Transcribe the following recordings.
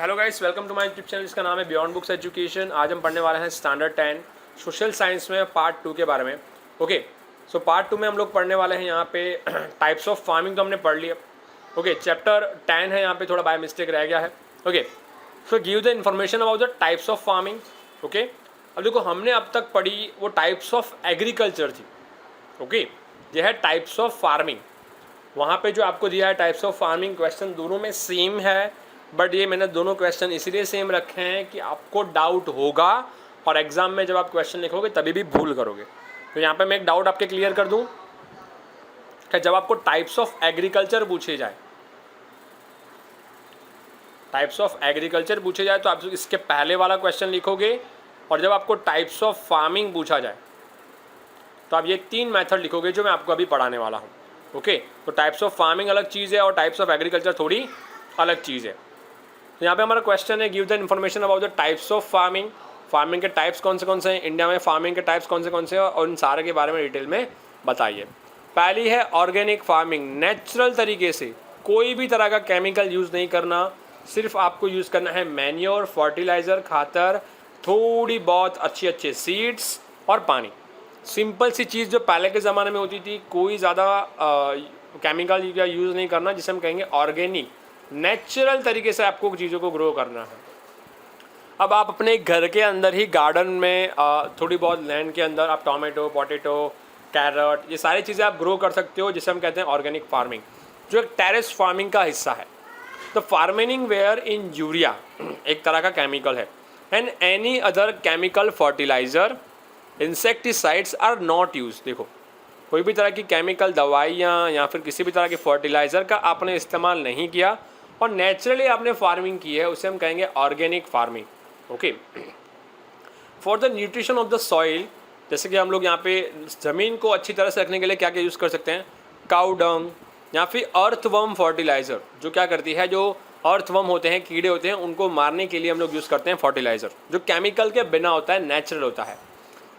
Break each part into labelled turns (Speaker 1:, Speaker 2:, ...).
Speaker 1: Hello guys, welcome to my YouTube channel जिसका नाम है बियॉन्ड बुक्स एजुकेशन। आज हम पढ़ने वाले हैं स्टैंडर्ड 10 सोशल साइंस में पार्ट 2 के बारे में। ओके, सो पार्ट 2 में हम लोग पढ़ने वाले हैं यहाँ पे टाइप्स ऑफ फार्मिंग तो हमने पढ़ लिया। ओके, चैप्टर 10 है, यहाँ पे थोड़ा बाय मिस्टेक रह गया है। Okay, so give the information about the types of farming. Okay, अब देखो हमने अब तक पढ़ी वो टाइप्स ऑफ एग्रीकल्चर थी। ओके, यह है टाइप्स ऑफ फार्मिंग। वहाँ पे जो आपको दिया है टाइप्स ऑफ फार्मिंग, क्वेश्चन दोनों में सेम है, बट ये मैंने दोनों क्वेश्चन इसीलिए सेम रखे हैं कि आपको डाउट होगा और एग्जाम में जब आप क्वेश्चन लिखोगे तभी भी भूल करोगे। तो यहाँ पे मैं एक डाउट आपके क्लियर कर दूँ कि जब आपको टाइप्स ऑफ एग्रीकल्चर पूछे जाए, तो आप इसके पहले वाला क्वेश्चन लिखोगे, और जब आपको टाइप्स ऑफ फार्मिंग पूछा जाए तो आप ये 3 मेथड लिखोगे जो मैं आपको अभी पढ़ाने वाला हूँ। ओके, तो टाइप्स ऑफ फार्मिंग अलग चीज़ है और टाइप्स ऑफ एग्रीकल्चर थोड़ी अलग चीज़ है। तो यहाँ पे हमारा क्वेश्चन है, give the information about the types of farming. Farming के टाइप्स कौन से हैं, इंडिया में फार्मिंग के टाइप्स कौन से हैं, और इन सारे के बारे में डिटेल में बताइए। पहली है ऑर्गेनिक फार्मिंग, नेचुरल तरीके से, कोई भी तरह का केमिकल यूज़ नहीं करना, सिर्फ आपको यूज़ करना है मैन्योर, फर्टिलाइज़र, खातर, थोड़ी बहुत अच्छे सीड्स और पानी। सिंपल सी चीज़ जो पहले के ज़माने में होती थी, कोई ज़्यादा केमिकल का यूज़ नहीं करना, जिसे हम कहेंगे ऑर्गेनिक, नेचुरल तरीके से आपको चीज़ों को ग्रो करना है। अब आप अपने घर के अंदर ही गार्डन में थोड़ी बहुत लैंड के अंदर आप टोमेटो, पोटैटो, कैरट, ये सारी चीज़ें आप ग्रो कर सकते हो, जिसे हम कहते हैं ऑर्गेनिक फार्मिंग, जो एक टेरेस फार्मिंग का हिस्सा है। तो फार्मिंग वेयर इन यूरिया एक तरह का केमिकल है, and any other chemical fertiliser, insecticides are not use. देखो, कोई भी तरह की केमिकल दवाइयाँ या फिर किसी भी तरह के फर्टिलाइज़र का आपने इस्तेमाल नहीं किया और नेचुरली आपने फार्मिंग की है, उसे हम कहेंगे organic farming. Okay, for the nutrition of the soil, जैसे कि हम लोग यहाँ पे ज़मीन को अच्छी तरह से रखने के लिए क्या क्या यूज़ कर सकते हैं, काउ डंग या फिर अर्थवर्म फर्टिलाइज़र, जो क्या करती है, जो अर्थवर्म होते हैं, कीड़े होते हैं, उनको मारने के लिए हम लोग यूज़ करते हैं फर्टिलाइज़र, जो केमिकल के बिना होता है, नेचुरल होता है।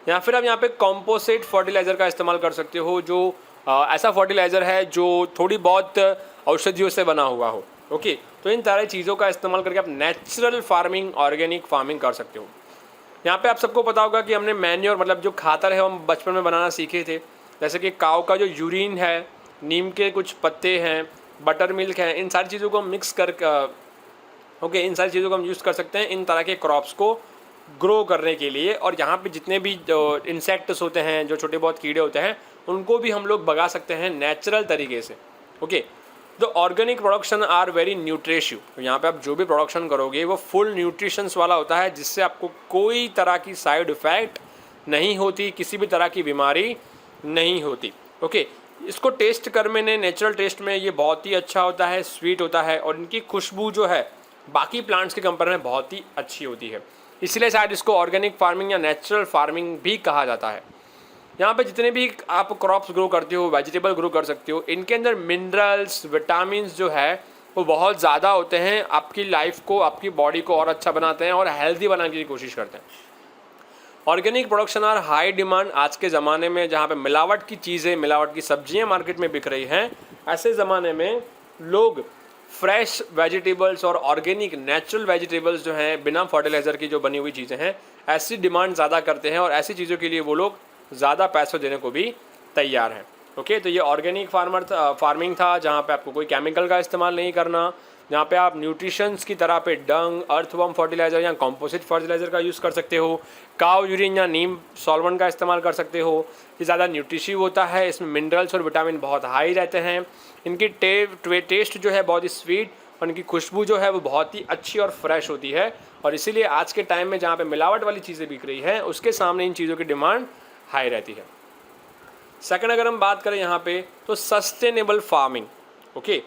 Speaker 1: या फिर आप यहाँ पे कॉम्पोजिट फर्टिलाइज़र का इस्तेमाल कर सकते हो, जो ऐसा फर्टिलाइज़र है जो थोड़ी बहुत औषधियों से बना हुआ हो। ओके, तो इन सारी चीज़ों का इस्तेमाल करके आप नेचुरल फार्मिंग, ऑर्गेनिक फार्मिंग कर सकते हो। यहाँ पे आप सबको पता होगा कि हमने मैन्योर मतलब जो खातर है हम बचपन में बनाना सीखे थे, जैसे कि काऊ का जो यूरिन है, नीम के कुछ पत्ते हैं, बटर मिल्क है, इन सारी चीज़ों को हम मिक्स कर इन सारी चीज़ों को हम यूज़ कर सकते हैं इन तरह के क्रॉप्स को ग्रो करने के लिए। और यहाँ पे जितने भी जो इंसेक्ट्स होते हैं, जो छोटे बहुत कीड़े होते हैं, उनको भी हम लोग भगा सकते हैं नेचुरल तरीके से। Okay, the organic production are very nutritive. तो यहाँ पे आप जो भी प्रोडक्शन करोगे वो फुल न्यूट्रिशंस वाला होता है, जिससे आपको कोई तरह की साइड इफ़ेक्ट नहीं होती, किसी भी तरह की बीमारी नहीं होती। ओके, इसको टेस्ट करने में, नेचुरल टेस्ट में ये बहुत ही अच्छा होता है, स्वीट होता है, और इनकी खुशबू जो है बाकी प्लांट्स के कंपेयर में बहुत ही अच्छी होती है, इसलिए शायद इसको ऑर्गेनिक फार्मिंग या नेचुरल फार्मिंग भी कहा जाता है। यहाँ पे जितने भी आप क्रॉप्स ग्रो करते हो, वेजिटेबल ग्रो कर सकते हो, इनके अंदर मिनरल्स, विटामिन्स जो है वो बहुत ज़्यादा होते हैं, आपकी लाइफ को, आपकी बॉडी को और अच्छा बनाते हैं और हेल्दी बनाने की कोशिश करते हैं। Organic production are high demand. आज के ज़माने में जहाँ पे मिलावट की चीज़ें, मिलावट की सब्जियाँ मार्केट में बिक रही हैं, ऐसे ज़माने में लोग फ्रेश वेजिटेबल्स और ऑर्गेनिक नेचुरल वेजिटेबल्स जो हैं, बिना फर्टिलाइज़र की जो बनी हुई चीज़ें हैं, ऐसी डिमांड ज़्यादा करते हैं और ऐसी चीज़ों के लिए वो लोग ज़्यादा पैसों देने को भी तैयार हैं। ओके, तो ये ऑर्गेनिक फार्मिंग था, जहाँ पे आपको कोई केमिकल का इस्तेमाल नहीं करना, जहाँ पे आप न्यूट्रिशंस की तरह पे डंग, अर्थवर्म फर्टिलाइज़र या कॉम्पोजिट फर्टिलाइज़र का यूज़ कर सकते हो, काऊ यूरिन या नीम सॉल्वेंट का इस्तेमाल कर सकते हो। ये ज़्यादा न्यूट्रिशिव होता है, इसमें मिनरल्स और विटामिन बहुत हाई रहते हैं, इनकी टेस्ट जो है बहुत ही स्वीट, और इनकी खुशबू जो है वो बहुत ही अच्छी और फ्रेश होती है, और इसीलिए आज के टाइम में जहाँ पे मिलावट वाली चीज़ें बिक रही हैं, उसके सामने इन चीज़ों की डिमांड हाई रहती है। सेकंड अगर हम बात करें यहाँ पे, तो सस्टेनेबल फार्मिंग। ओके,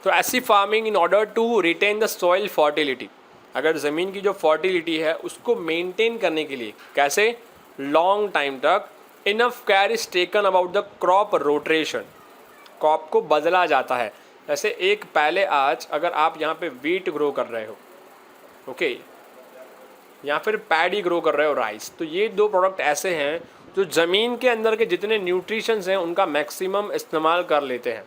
Speaker 1: तो ऐसी farming in order to retain the soil fertility, अगर ज़मीन की जो फर्टिलिटी है उसको मेंटेन करने के लिए, कैसे, लॉन्ग टाइम तक, enough care is taken about the crop rotation, crop को बदला जाता है। जैसे एक पहले आज अगर आप यहाँ पे वीट ग्रो कर रहे हो, ओके, या फिर पैडी ग्रो कर रहे हो, राइस, तो ये 2 प्रोडक्ट ऐसे हैं जो ज़मीन के अंदर के जितने न्यूट्रिशंस हैं उनका मैक्सिमम इस्तेमाल कर लेते हैं।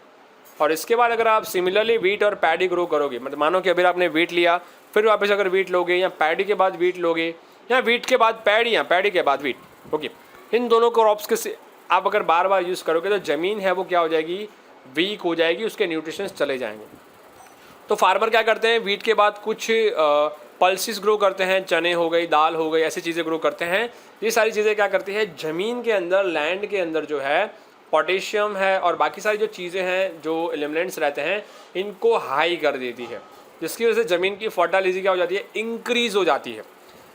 Speaker 1: और इसके बाद अगर आप सिमिलरली वीट और पैडी ग्रो करोगे, मतलब मानो कि अभी आपने वीट लिया, फिर वापस अगर वीट लोगे या पैडी के बाद वीट लोगे या वीट के बाद पैडी या पैडी के बाद वीट, ओके, इन दोनों क्रॉप्स के आप अगर बार बार यूज़ करोगे तो ज़मीन है वो क्या हो जाएगी, वीक हो जाएगी, उसके न्यूट्रिशंस चले जाएंगे। तो फार्मर क्या करते हैं, वीट के बाद कुछ पल्सिस ग्रो करते हैं, चने हो गई, दाल हो गई, ऐसी चीज़ें ग्रो करते हैं। ये सारी चीज़ें क्या करती है, ज़मीन के अंदर, लैंड के अंदर जो है पोटेशियम है और बाकी सारी जो चीज़ें हैं, जो एलिमेंट्स रहते हैं, इनको हाई कर देती है, जिसकी वजह से ज़मीन की फर्टिलिटी क्या हो जाती है, इंक्रीज़ हो जाती है।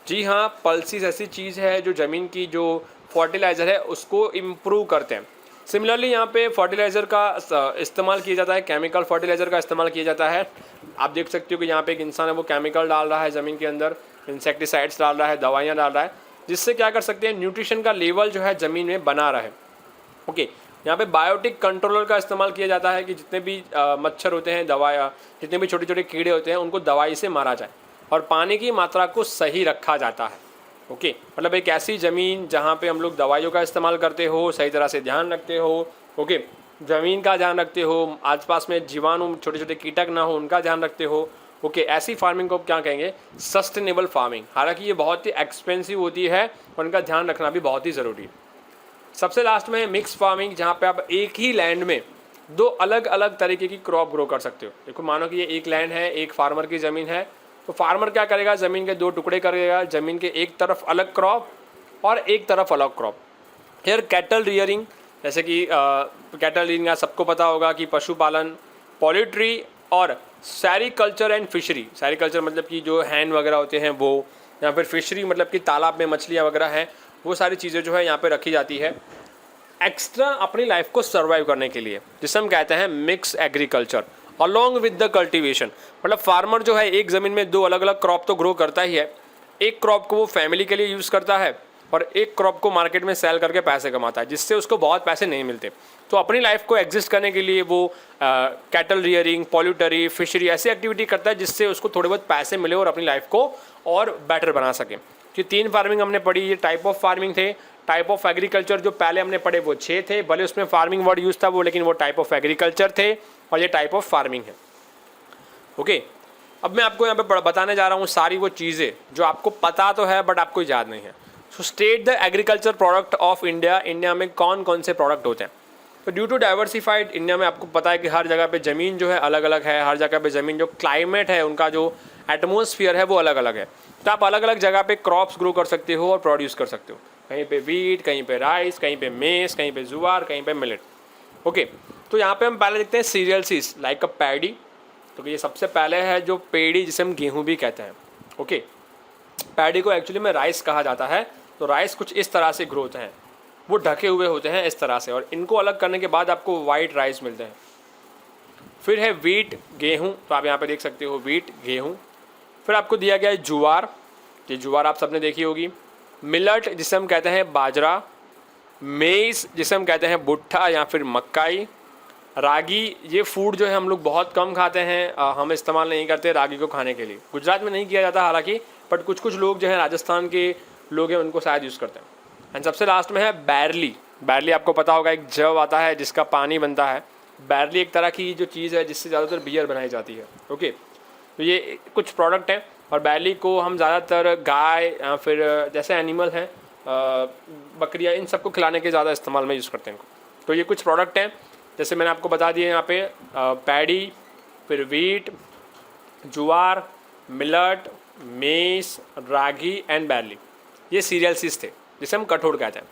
Speaker 1: जी हाँ, पल्सिस ऐसी चीज़ है जो ज़मीन की जो फर्टिलाइज़र है उसको इम्प्रूव करते हैं। सिमिलरली यहाँ पे फर्टिलाइज़र का इस्तेमाल किया जाता है, केमिकल फर्टिलाइज़र का इस्तेमाल किया जाता है। आप देख सकते हो कि यहाँ पे एक इंसान है वो केमिकल डाल रहा है ज़मीन के अंदर, इंसेक्टिसाइड्स डाल रहा है, दवाइयाँ डाल रहा है, जिससे क्या कर सकते हैं, न्यूट्रिशन का लेवल जो है ज़मीन में बना रहे। ओके, यहाँ पे बायोटिक कंट्रोलर का इस्तेमाल किया जाता है कि जितने भी मच्छर होते हैं, दवाइयाँ, जितने भी छोटे छोटे कीड़े होते हैं, उनको दवाई से मारा जाए और पानी की मात्रा को सही रखा जाता है। ओके, मतलब एक ऐसी ज़मीन जहाँ पे हम लोग दवाइयों का इस्तेमाल करते हो, सही तरह से ध्यान रखते हो, ओके, ज़मीन का ध्यान रखते हो, आसपास में जीवाणु, छोटे छोटे कीटक ना हो, उनका ध्यान रखते हो। ओके, ऐसी फार्मिंग को क्या कहेंगे, सस्टेनेबल फार्मिंग। हालांकि ये बहुत ही एक्सपेंसिव होती है और इनका ध्यान रखना भी बहुत ही ज़रूरी है। सबसे लास्ट में है मिक्स फार्मिंग, जहाँ पे आप एक ही लैंड में दो अलग अलग तरीके की क्रॉप ग्रो कर सकते हो। देखो, मानो कि ये एक लैंड है, एक फार्मर की ज़मीन है, तो फार्मर क्या करेगा, ज़मीन के दो टुकड़े करेगा, ज़मीन के एक तरफ अलग क्रॉप और एक तरफ अलग क्रॉप। फिर कैटल रियरिंग, जैसे कि कैटल रियरिंग का सबको पता होगा कि पशुपालन, पोल्ट्री और सेरीकल्चर एंड फिशरी। सेरीकल्चर मतलब कि जो हैन वगैरह होते हैं वो, या फिर फिशरी मतलब कि तालाब में मछलियाँ वगैरह हैं, वो सारी चीज़ें जो है यहाँ पे रखी जाती है एक्स्ट्रा अपनी लाइफ को सर्वाइव करने के लिए, जिसे हम कहते हैं mix agriculture along with the cultivation. मतलब फार्मर जो है एक ज़मीन में दो अलग अलग क्रॉप तो ग्रो करता ही है। एक क्रॉप को वो फैमिली के लिए यूज़ करता है और एक क्रॉप को मार्केट में सेल करके पैसे कमाता है, जिससे उसको बहुत पैसे नहीं मिलते। तो अपनी लाइफ को एग्जिस्ट करने के लिए वो कैटल रियरिंग, पोल्ट्री, फिशरी ऐसी एक्टिविटी करता है जिससे उसको थोड़े बहुत पैसे मिले और अपनी लाइफ को और बेटर बना सके। कि 3 फार्मिंग हमने पढ़ी, ये टाइप ऑफ फार्मिंग थे। टाइप ऑफ एग्रीकल्चर जो पहले हमने पढ़े वो 6 थे, भले उसमें फार्मिंग वर्ड यूज़ था वो, लेकिन वो टाइप ऑफ एग्रीकल्चर थे और ये टाइप ऑफ फार्मिंग है। ओके, अब मैं आपको यहाँ पे बताने जा रहा हूँ सारी वो चीज़ें जो आपको पता तो है बट आपको याद नहीं है। So state the agriculture product of India. India में कौन कौन से प्रोडक्ट होते हैं? तो ड्यू टू डाइवर्सिफाइड इंडिया में आपको पता है कि हर जगह पे ज़मीन जो है अलग अलग है, हर जगह पे ज़मीन जो क्लाइमेट है, उनका जो एटमॉस्फेयर है वो अलग अलग है। तो आप अलग अलग जगह पे क्रॉप्स ग्रो कर सकते हो और प्रोड्यूस कर सकते हो। कहीं पे वीट, कहीं पे राइस, कहीं पे मेस, कहीं पे जुआर, कहीं पे मिलेट। ओके, तो यहाँ पे हम पहले देखते हैं सीरियल सीड्स लाइक अ पैडी। तो ये सबसे पहले है जो पेड़ी, जिसे हम गेहूँ भी कहते हैं। ओके, पैडी को एक्चुअली में राइस कहा जाता है। तो राइस कुछ इस तरह से ग्रो होते हैं, वो ढके हुए होते हैं इस तरह से, और इनको अलग करने के बाद आपको वाइट राइस मिलते हैं। फिर है वीट, गेहूँ, तो आप यहाँ पे देख सकते हो वीट, गेहूँ। फिर आपको दिया गया है जुआर, ये जुआर आप सबने देखी होगी। मिलट, जिसे हम कहते हैं बाजरा। मेज़, जिसे हम कहते हैं भुट्टा या फिर मक्काई। रागी, ये फूड जो है हम लोग बहुत कम खाते हैं, हम इस्तेमाल नहीं करते रागी को खाने के लिए। गुजरात में नहीं किया जाता हालांकि, बट कुछ कुछ लोग जो है राजस्थान के लोग हैं उनको शायद यूज़ करते हैं। एंड सबसे लास्ट में है बैरली। बैरली आपको पता होगा, एक जव आता है जिसका पानी बनता है। बैरली एक तरह की जो चीज़ है जिससे ज़्यादातर बियर बनाई जाती है। ओके, तो ये कुछ प्रोडक्ट हैं और बैरली को हम ज़्यादातर गाय या फिर जैसे एनिमल हैं, बकरियाँ, इन सबको खिलाने के ज़्यादा इस्तेमाल में यूज़ करते हैं इनको। तो ये कुछ प्रोडक्ट हैं जैसे मैंने आपको बता दिए यहाँ पे, पैडी, फिर wheat, jowar, millet, maize, ragi and barley, ये सीरियल सीड्स थे जिसे हम कठोर कहते हैं।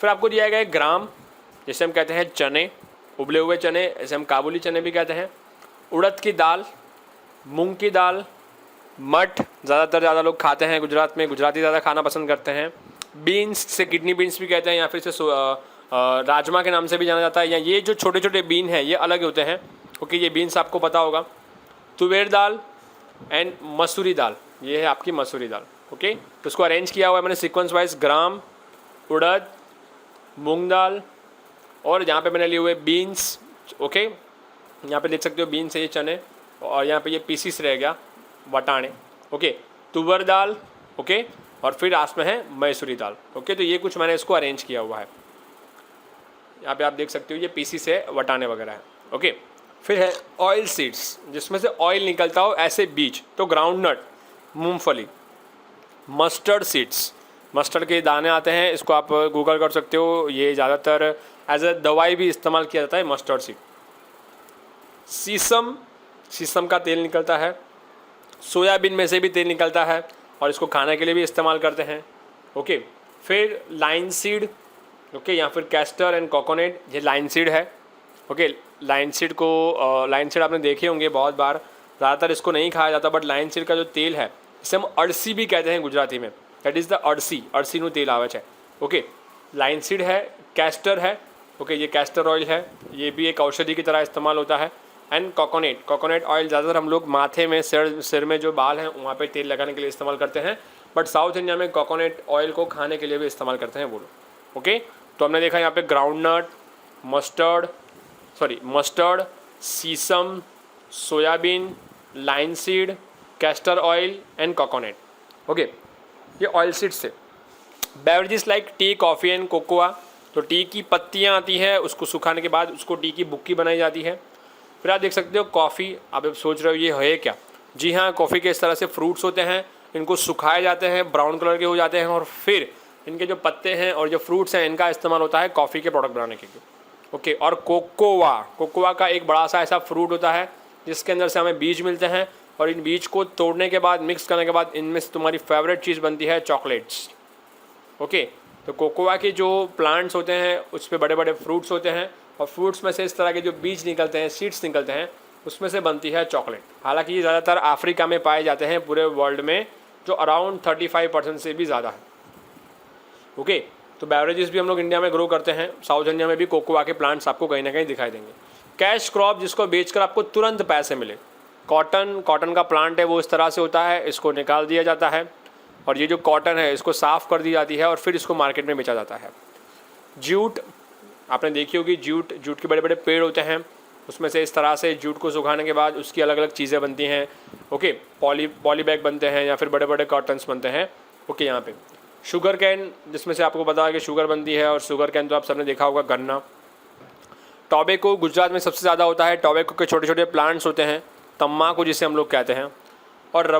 Speaker 1: फिर आपको दिया गया है ग्राम, जिसे हम कहते हैं चने, उबले हुए चने, जैसे हम काबुली चने भी कहते हैं। उड़द की दाल, मूंग की दाल, मठ ज़्यादा लोग खाते हैं गुजरात में, गुजराती ज़्यादा खाना पसंद करते हैं। बीन्स, से किडनी बीन्स भी कहते हैं या फिर से राजमा के नाम से भी जाना जाता है, या ये जो छोटे छोटे बीन हैं ये अलग होते हैं। ओके, ये बीन्स आपको पता होगा। तुवेर दाल एंड मसूरी दाल, ये है आपकी मसूरी दाल। ओके, तो उसको अरेंज किया हुआ है मैंने सीक्वेंस वाइज, ग्राम, उड़द, मूंग दाल, और यहाँ पे मैंने लिए हुए बीन्स। ओके, यहाँ पे देख सकते हो बीन्स है ये चने, और यहाँ पे ये पीसीस रह गया वटाने। ओके, तुवर दाल, ओके, और फिर लास्ट में है मैसूरी दाल। ओके, तो ये कुछ मैंने इसको अरेंज किया हुआ है। यहाँ पे आप देख सकते हो ये पीसीस है, वटाने वगैरह है। ओके, फिर है ऑयल सीड्स, जिसमें से ऑयल निकलता हो ऐसे बीज, तो ग्राउंडनट, मूंगफली। मस्टर्ड सीड्स, मस्टर्ड के दाने आते हैं, इसको आप गूगल कर सकते हो, ये ज़्यादातर एज अ दवाई भी इस्तेमाल किया जाता है मस्टर्ड सीड। सीसम, सीसम का तेल निकलता है। सोयाबीन में से भी तेल निकलता है और इसको खाने के लिए भी इस्तेमाल करते हैं। ओके, फिर लाइन सीड, ओके, या फिर कैस्टर एंड कोकोनट, ये लाइन सीड है। ओके, लाइन सीड को लाइन सीड आपने देखे होंगे बहुत बार, ज़्यादातर इसको नहीं खाया जाता, बट लाइन सीड का जो तेल है इसे हम अड़सी भी कहते हैं गुजराती में, दैट इज़ द अड़सी, अड़सीનું तेल આવે છે। ओके, लाइन सीड है, कैस्टर है, ओके, ये कैस्टर ऑयल है, ये भी एक औषधि की तरह इस्तेमाल होता है। एंड कोकोनट, कोकोनट ऑयल ज़्यादातर हम लोग माथे में, सिर में जो बाल हैं वहाँ पे तेल लगाने के लिए इस्तेमाल करते हैं, बट साउथ इंडिया में कोकोनट ऑयल को खाने के लिए भी इस्तेमाल करते हैं वो लोग। ओके, तो हमने देखा यहाँ पे groundnut, mustard, sesame, soybean, line seed, castor oil and coconut. Okay, ये ऑयल सीड्स थे। Beverages like T, coffee and cocoa, तो टी की पत्तियाँ आती हैं, उसको सुखाने के बाद उसको टी की बुक्की बनाई जाती है। फिर आप देख सकते हो कॉफ़ी, आप सोच रहे हो ये है क्या? जी हाँ, कॉफ़ी के इस तरह से फ्रूट्स होते हैं, इनको सुखाए जाते हैं, ब्राउन कलर के हो जाते हैं, और फिर इनके जो पत्ते हैं और जो फ्रूट्स हैं इनका इस्तेमाल होता है कॉफ़ी के प्रोडक्ट बनाने के लिए। ओके, और कोकोआ, कोकोआ का एक बड़ा सा ऐसा फ्रूट होता है जिसके अंदर से हमें बीज मिलते हैं, और इन बीज को तोड़ने के बाद, मिक्स करने के बाद, इनमें से तुम्हारी फेवरेट चीज़ बनती है चॉकलेट्स। ओके, तो कोकोआ के जो प्लांट्स होते हैं उस पर बड़े बड़े फ्रूट्स होते हैं, और फ्रूट्स में से इस तरह के जो बीज निकलते हैं, सीड्स निकलते हैं, उसमें से बनती है चॉकलेट। हालांकि ये ज़्यादातर अफ्रीका में पाए जाते हैं पूरे वर्ल्ड में, जो अराउंड 35% से भी ज़्यादा है। ओके, तो बेवरेजेस भी हम लोग इंडिया में ग्रो करते हैं, साउथ इंडिया में भी कोकोआ के प्लांट्स आपको कहीं ना कहीं दिखाई देंगे। कैश क्रॉप, जिसको बेचकर आपको तुरंत पैसे मिले। कॉटन का प्लांट है वो इस तरह से होता है, इसको निकाल दिया जाता है, और ये जो कॉटन है इसको साफ़ कर दी जाती है और फिर इसको मार्केट में बेचा जाता है। जूट, आपने देखी होगी, जूट के बड़े बड़े पेड़ होते हैं, उसमें से इस तरह से जूट को सुखाने के बाद उसकी अलग अलग चीज़ें बनती हैं। ओके, पॉली बैग बनते हैं या फिर बड़े बड़े कॉटन्स बनते हैं। ओके, यहाँ पे शुगर कैन, जिसमें से आपको पता है कि शुगर बनती है, और शुगर कैन तो आप सबने देखा होगा, गन्ना। टॉबैको गुजरात में सबसे ज़्यादा होता है, टॉबैको के छोटे छोटे प्लांट्स होते हैं, तम्बाकू जिसे हम लोग कहते हैं। और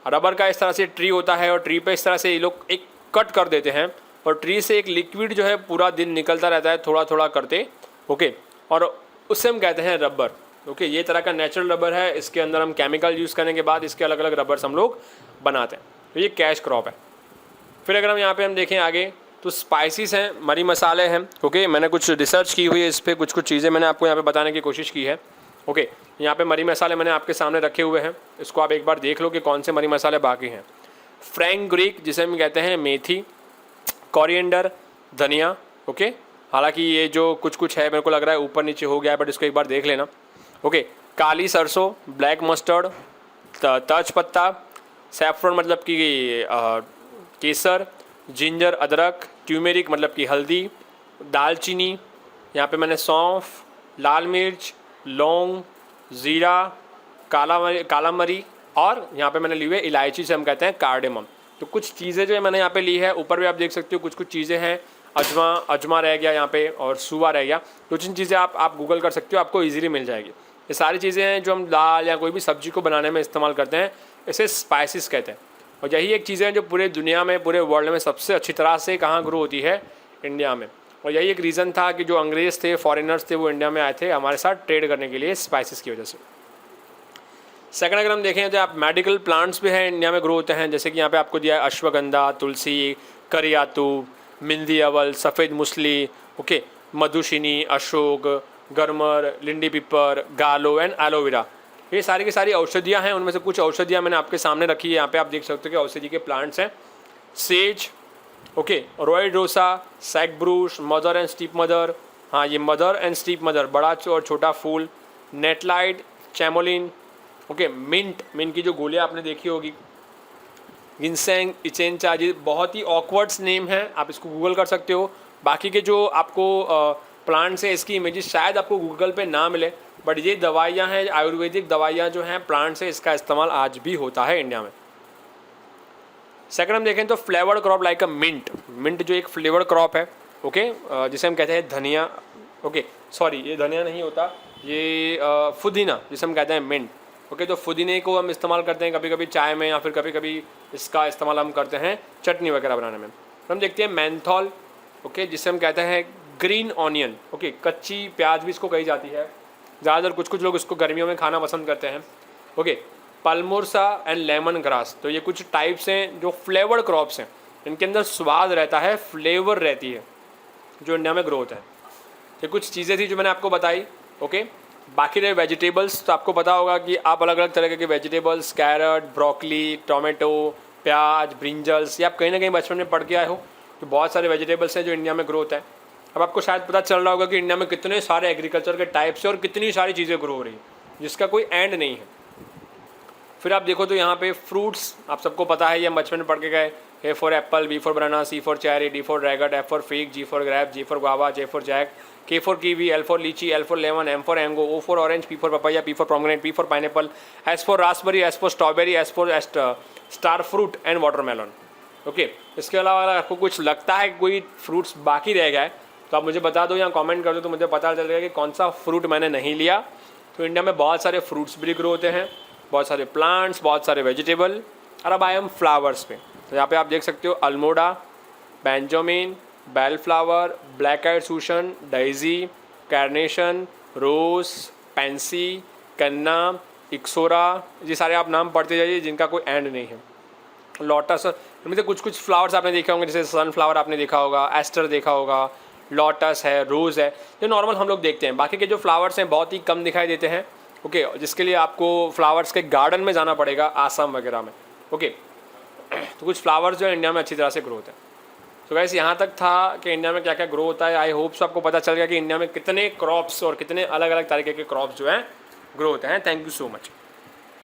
Speaker 1: रबर का इस तरह से ट्री होता है, और ट्री पे इस तरह से ये लोग एक कट कर देते हैं, और ट्री से एक लिक्विड जो है पूरा दिन निकलता रहता है थोड़ा थोड़ा करते। ओके, और उससे हम कहते हैं रबर। ओके, ये तरह का नेचुरल रबर है, इसके अंदर हम केमिकल यूज़ करने के बाद इसके अलग अलग रबर्स हम लोग बनाते हैं, तो ये कैश क्रॉप है। फिर अगर हम यहाँ पे देखें आगे, तो स्पाइसेस हैं, मरी मसाले हैं। ओके, मैंने कुछ रिसर्च की हुई है इस पर, कुछ चीज़ें मैंने आपको यहाँ पे बताने की कोशिश की है। ओके, यहाँ पे मरी मसाले मैंने आपके सामने रखे हुए हैं, इसको आप एक बार देख लो कि कौन से मरी मसाले बाकी हैं। फ्रैंक जिसे हम कहते हैं मेथी, कोरिएंडर, धनिया। ओके, हालांकि ये जो कुछ है मेरे को लग रहा है ऊपर नीचे हो गया है, बट इसको एक बार देख लेना। ओके, काली सरसों, ब्लैक मस्टर्ड, तेज पत्ता, सैफरन मतलब कि केसर, जिंजर अदरक, ट्यूमेरिक मतलब कि हल्दी, दालचीनी, यहाँ पे मैंने सौंफ, लाल मिर्च, लौंग, ज़ीरा, काला मरी, और यहाँ पे मैंने ली हुई है इलायची, से हम कहते हैं कार्डेमम। तो कुछ चीज़ें जो मैंने यहाँ पे ली है, ऊपर भी आप देख सकते हो कुछ चीज़ें हैं, अजमा रह गया यहाँ पे, और सुवा रह गया। कुछ इन चीज़ें आप गूगल कर सकते हो, आपको ईजिली मिल जाएगी। ये सारी चीज़ें हैं जो हम दाल या कोई भी सब्जी को बनाने में इस्तेमाल करते हैं, इसे स्पाइसेस कहते हैं। और यही एक चीज़ें हैं जो पूरे दुनिया में, पूरे वर्ल्ड में सबसे अच्छी तरह से कहाँ ग्रो होती है, इंडिया में। और यही एक रीज़न था कि जो अंग्रेज़ थे, फॉरेनर्स थे, वो इंडिया में आए थे हमारे साथ ट्रेड करने के लिए, स्पाइसेस की वजह से। सेकंड अगर हम देखें तो आप मेडिकल प्लांट्स भी हैं इंडिया में ग्रो होते हैं, जैसे कि यहाँ पे आपको दिया है अश्वगंधा, तुलसी, करियातू, मिंदी अवल, सफ़ेद मुसली, ओके, मधुशिनी, अशोक, गरमर, लिंडी पिपर, गालो एंड एलोवेरा। ये सारी की सारी औषधियाँ हैं, उनमें से कुछ औषधियाँ मैंने आपके सामने रखी है। यहाँ पे आप देख सकते हो कि औषधि के प्लांट्स हैं। Sage, okay, royal rosa, sagebrush, mother and steep mother, हाँ ये मदर एंड स्टीप मदर, बड़ा और छोटा फूल, नेटलाइट, चैमोलिन, ओके, मिंट की जो गोलियाँ आपने देखी होगी, गिनसेंग, इचेंचा, जी बहुत ही ऑकवर्ड्स नेम है, आप इसको गूगल कर सकते हो। बाकी के जो आपको प्लांट्स हैं इसकी इमेजेस शायद आपको गूगल पे ना मिले, बट ये दवाइयाँ हैं, आयुर्वेदिक दवाइयाँ जो हैं प्लांट से, इसका इस्तेमाल आज भी होता है इंडिया में। सेकंड हम देखें तो flavoured crop like a mint जो एक फ्लेवर्ड क्रॉप है, ओके, जिसे हम कहते हैं धनिया। ओके, सॉरी ये धनिया नहीं होता, ये पुदीना जिसे हम कहते हैं मिंट। ओके, तो पुदीने को हम इस्तेमाल करते हैं कभी कभी चाय में, या फिर कभी कभी इसका इस्तेमाल हम करते हैं चटनी वगैरह बनाने में। तो हम देखते हैं मेंथॉल, ओके, जिसे हम कहते हैं ग्रीन ऑनियन। ओके, कच्ची प्याज भी इसको कही जाती है, ज़्यादातर कुछ कुछ लोग इसको गर्मियों में खाना पसंद करते हैं। ओके, पल्मोरसा एंड लेमन ग्रास, तो ये कुछ टाइप्स हैं जो फ्लेवर्ड क्रॉप्स हैं, इनके अंदर स्वाद रहता है, फ्लेवर रहती है, जो इंडिया में ग्रोथ है। ये कुछ चीज़ें थी जो मैंने आपको बताई। ओके, बाकी रहे वेजिटेबल्स, तो आपको पता होगा कि आप अलग अलग तरह के वेजिटेबल्स, कैरेट, ब्रोकली, टोमेटो, प्याज, ब्रिंजल्स, ये आप कहीं ना कहीं बचपन में पढ़ के आए हो। तो बहुत सारे वेजिटेबल्स हैं जो इंडिया में ग्रोथ है। अब आपको शायद पता चल रहा होगा कि इंडिया में कितने सारे एग्रीकल्चर के टाइप्स हैं और कितनी सारी चीज़ें ग्रो हो रही हैं, जिसका कोई एंड नहीं है। फिर आप देखो तो यहाँ पे फ्रूट्स आप सबको पता है, ये हम बचपन में पढ़ के गए। A for apple, B for banana, C for cherry, D for dragon, F for fig, G for grape, G for guava, J for jack, K for kiwi, L for lychee, L for lemon, M for mango, O for orange, P for papaya, P for pomegranate, P for pineapple, S for raspberry, S for strawberry, S for star fruit and watermelon. Okay, इसके अलावा अगर आपको कुछ लगता है कि कोई fruits बाकी रह गया है तो आप मुझे बता दो या कमेंट कर दो, तो मुझे पता चल जाएगा कि कौन सा फ्रूट मैंने नहीं लिया। तो इंडिया में बहुत सारे फ्रूट्स भी ग्रो होते हैं, बहुत सारे प्लांट्स, बहुत सारे वेजिटेबल। और अब आए हम फ्लावर्स पे, तो यहाँ पे आप देख सकते हो अल्मोडा, Benjamin, bell flower, black eyed Susan, daisy, carnation, rose, pansy, canna, ixora, ये सारे आप नाम पढ़ते जाइए जिनका कोई एंड नहीं है। लोटस, इनमें से कुछ कुछ फ्लावर्स आपने देखे होंगे, जैसे सनफ्लावर आपने देखा होगा, एस्टर देखा होगा, लोटस है, रोज़ है, जो नॉर्मल हम लोग देखते हैं। बाकी के जो फ्लावर्स हैं बहुत ही कम दिखाई देते हैं। ओके, जिसके लिए आपको फ्लावर्स के गार्डन में जाना पड़ेगा, आसाम वगैरह में। ओके, तो कुछ फ्लावर्स जो है इंडिया में अच्छी तरह से ग्रोथ है। तो गाइस यहाँ तक था कि इंडिया में क्या क्या ग्रो होता है। आई होप्स आपको पता चल गया कि इंडिया में कितने क्रॉप्स और कितने अलग अलग तरीके के क्रॉप्स जो हैं ग्रो होते हैं। Thank you so much.